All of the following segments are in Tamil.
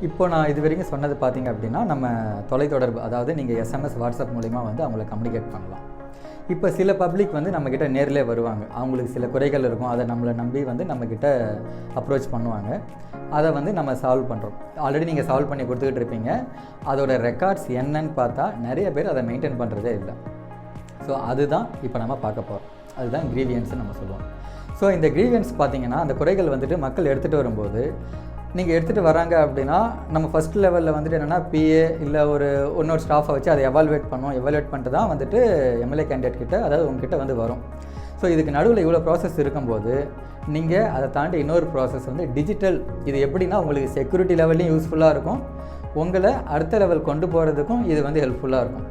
இப்போ நான் இது வரைக்கும் சொன்னது பார்த்தீங்க அப்படின்னா, நம்ம தொலைத்தொடர்பு, அதாவது நீங்கள் எஸ்எம்எஸ், வாட்ஸ்அப் மூலிமா வந்து அவங்கள கம்யூனிகேட் பண்ணலாம். இப்போ சில பப்ளிக் வந்து நம்மக்கிட்ட நேரிலே வருவாங்க. அவங்களுக்கு சில குறைகள் இருக்கும். அதை நம்மளை நம்பி வந்து நம்மக்கிட்ட அப்ரோச் பண்ணுவாங்க. அதை வந்து நம்ம சால்வ் பண்ணுறோம். ஆல்ரெடி நீங்கள் சால்வ் பண்ணி கொடுத்துக்கிட்டு இருப்பீங்க. அதோட ரெக்கார்ட்ஸ் என்னன்னு பார்த்தா நிறைய பேர் அதை மெயின்டைன் பண்ணுறதே இல்லை. ஸோ அதுதான் இப்போ நம்ம பார்க்க போகிறோம். அதுதான் கிரீவியன்ஸ்னு நம்ம சொல்லுவோம். ஸோ இந்த கிரீவியன்ஸ் பார்த்தீங்கன்னா, அந்த குறைகள் வந்துட்டு மக்கள் எடுத்துகிட்டு வரும்போது, நீங்கள் எடுத்துகிட்டு வராங்க அப்படின்னா, நம்ம ஃபஸ்ட் லெவலில் வந்துட்டு என்னென்னா பிஏ இல்லை இன்னொரு ஸ்டாஃபை வச்சு அதை எவால்வேட் பண்ணுவோம். எவால்வேட் பண்ணிட்டு தான் வந்துட்டு எம்எல்ஏ கேண்டிடேட் கிட்ட, அதாவது உங்ககிட்ட வந்து வரும். ஸோ இதுக்கு நடுவில் இவ்வளோ ப்ராசஸ் இருக்கும்போது, நீங்கள் அதை தாண்டி இன்னொரு ப்ராசஸ் வந்து டிஜிட்டல். இது எப்படின்னா, உங்களுக்கு செக்யூரிட்டி லெவல்லையும் யூஸ்ஃபுல்லாக இருக்கும், உங்களை அடுத்த லெவல் கொண்டு போகிறதுக்கும் இது வந்து ஹெல்ப்ஃபுல்லாக இருக்கும்.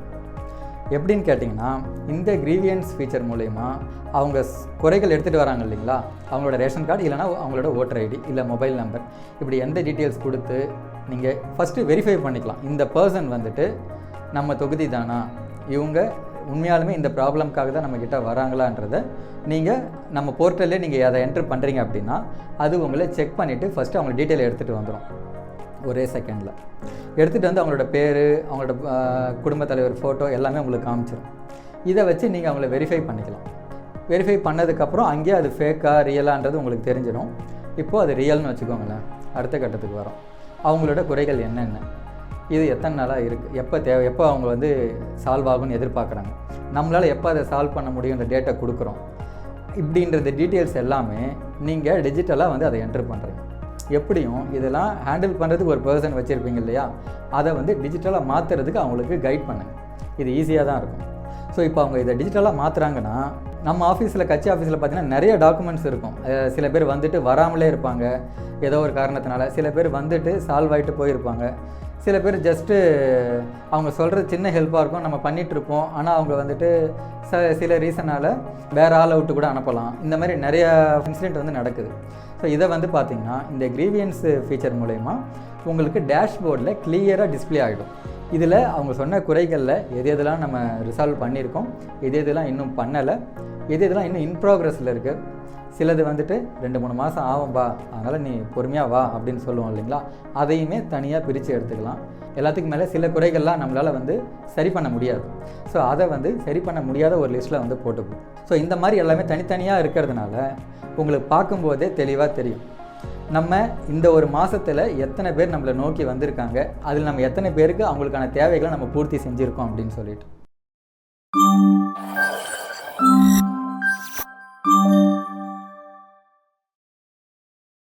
எப்படின்னு கேட்டிங்கன்னா, இந்த கிரீவியன்ஸ் ஃபீச்சர் மூலயமா அவங்க குறைகள் எடுத்துகிட்டு வராங்க இல்லைங்களா, அவங்களோட ரேஷன் கார்டு இல்லைனா அவங்களோட ஓட்டர் ஐடி இல்லை மொபைல் நம்பர், இப்படி எந்த டீட்டெயில்ஸ் கொடுத்து நீங்கள் ஃபஸ்ட்டு வெரிஃபை பண்ணிக்கலாம். இந்த பர்சன் வந்துட்டு நம்ம தொகுதி தானா, இவங்க உண்மையாலுமே இந்த ப்ராப்ளம்காக தான் நம்மக்கிட்ட வராங்களான்றதை நீங்கள் நம்ம போர்ட்டல்லே நீங்கள் அதை என்ட்ரு பண்ணுறீங்க அப்படின்னா, அது உங்களை செக் பண்ணிவிட்டு ஃபஸ்ட்டு அவங்க டீட்டெயில் எடுத்துகிட்டு வந்துடும். ஒரே செகண்டில் எடுத்துகிட்டு வந்து அவங்களோட பேர், அவங்களோட குடும்பத் தலைவர் ஃபோட்டோ எல்லாமே உங்களுக்கு காமிச்சிடும். இதை வச்சு நீங்கள் அவங்கள வெரிஃபை பண்ணிக்கலாம். வெரிஃபை பண்ணதுக்கப்புறம் அங்கேயே அது ஃபேக்கா ரியலான்றது உங்களுக்கு தெரிஞ்சிடும். இப்போது அது ரியல்னு வச்சுக்கோங்களேன். அடுத்த கட்டத்துக்கு வரோம். அவங்களோட குறைகள் என்னென்ன, இது எத்தனை நாளாக இருக்குது, எப்போ அவங்க வந்து சால்வ் ஆகும்னு எதிர்பார்க்குறாங்க, நம்மளால் எப்போ அதை சால்வ் பண்ண முடியுன்ற டேட்டா கொடுக்குறோம், இப்படின்றது டீட்டெயில்ஸ் எல்லாமே நீங்கள் டிஜிட்டலாக வந்து அதை என்ட்ரு பண்ணுறீங்க. எப்படியும் இதெல்லாம் ஹேண்டில் பண்ணுறதுக்கு ஒரு பர்சன் வச்சுருப்பீங்க இல்லையா, அதை வந்து டிஜிட்டலாக மாற்றுறதுக்கு அவங்களுக்கு கைட் பண்ணுங்கள். இது ஈஸியாக தான் இருக்கும். ஸோ இப்போ அவங்க இதை டிஜிட்டலாக மாற்றுறாங்கன்னா, நம்ம ஆஃபீஸில், கட்சி ஆஃபீஸில் பார்த்திங்கன்னா நிறைய டாக்குமெண்ட்ஸ் இருக்கும். சில பேர் வந்துட்டு வராமலே இருப்பாங்க ஏதோ ஒரு காரணத்தினால, சில பேர் வந்துட்டு சால்வ் ஆகிட்டு போயிருப்பாங்க, சில பேர் ஜஸ்ட்டு அவங்க சொல்கிறது சின்ன ஹெல்ப்பாக இருக்கும், நம்ம பண்ணிகிட்ருப்போம், ஆனால் அவங்க வந்துட்டு சில ரீசனால் வேறு ஆள் அவுட்டு கூட அனுப்பலாம். இந்த மாதிரி நிறைய இன்சிடெண்ட் வந்து நடக்குது. ஸோ இதை வந்து பார்த்திங்கன்னா, இந்த கிரீவியன்ஸ் ஃபீச்சர் மூலயமா உங்களுக்கு டேஷ்போர்டில் கிளியராக டிஸ்பிளே ஆகிடும். இதில் அவங்க சொன்ன குறைகளில் எதெல்லாம் நம்ம ரிசால்வ் பண்ணியிருக்கோம், எதெல்லாம் இன்னும் பண்ணலை, எதெல்லாம் இன்னும் இன் ப்ராக்ரஸில் இருக்குது. சிலது வந்துட்டு 2-3 மாதம் ஆகும்பா, அதனால் நீ பொறுமையாக வா அப்படின்னு சொல்லுவோம் இல்லைங்களா, அதையுமே தனியாக பிரித்து எடுத்துக்கலாம். எல்லாத்துக்கும் மேலே சில குறைகள்லாம் நம்மளால் வந்து சரி பண்ண முடியாது. ஸோ அதை வந்து சரி பண்ண முடியாத ஒரு லிஸ்ட்டில் வந்து போட்டுப்போம். ஸோ இந்த மாதிரி எல்லாமே தனித்தனியாக இருக்கிறதுனால உங்களுக்கு பார்க்கும்போதே தெளிவாக தெரியும், நம்ம இந்த ஒரு மாதத்தில் எத்தனை பேர் நம்மளை நோக்கி வந்திருக்காங்க, அதில் நம்ம எத்தனை பேருக்கு அவங்களுக்கான தேவைகளை நம்ம பூர்த்தி செஞ்சுருக்கோம் அப்படின்னு சொல்லிட்டு.